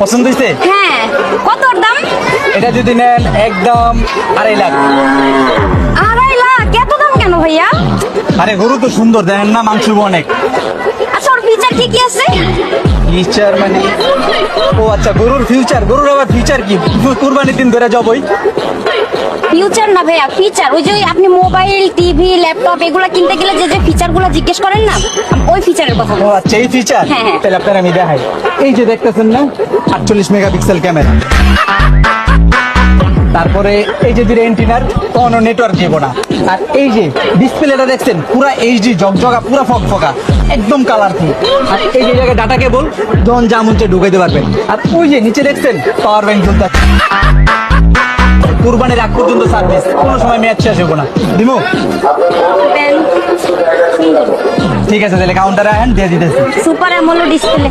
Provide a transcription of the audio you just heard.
পছন্দ হয়েছে? হ্যাঁ, কতর দাম? এটা যদি নেন একদম 2.5 লাখ। 2.5 লাখ? এত দাম কেন ভাইয়া? আরে গরু তো সুন্দর, দেখেন না, মাংস অনেক। আচ্ছা, ওর ফিচার কি কি আছে? ফিউচার মানে? ও আচ্ছা, গরুর ফিউচার। গরুর আবার ফিউচার কি? কুরবানির দিন ধরে যাবই। ফিউচার না ভাইয়া, ফিচার। ওই যে আপনি মোবাইল, টিভি, ল্যাপটপ এগুলো কিনতে গেলে যে যে ফিচারগুলো জিজ্ঞেস করেন না, ওই ফিচারের কথা ও বলছি। আচ্ছা, এই ফিচার। হ্যাঁ, হ্যাঁ। তাহলে আপনার আমি দেখাই। এই যে দেখতেছেন না, 48 মেগাপিক্সেল ক্যামেরা। তারপরে এই যে দিলে এন্টিনার, কোনো নেটওয়ার্ক দিব না। আর এই যে ডিসপ্লেটা দেখছেন, পুরা এইচডি জগজগা, পুরা ফকফকা, একদম কালারফুল। আর এই যে জায়গায় ডাটা কেবল, যখন যা মন চায় ঢুকাইতে পারবেন। আর ওই যে নিচে দেখছেন পাওয়ার ব্যাংক ঝুলতে আছে। কুরবানির আগ পর্যন্ত সার্ভিস, কোনো সময় ম্যাচ শেষ হবো না। দিমু? ব্যান্ড সুন্দর, ঠিক আছে, তাহলে কাউন্টারে আহেন, দিয়ে দিতেছি। Super AMOLED display.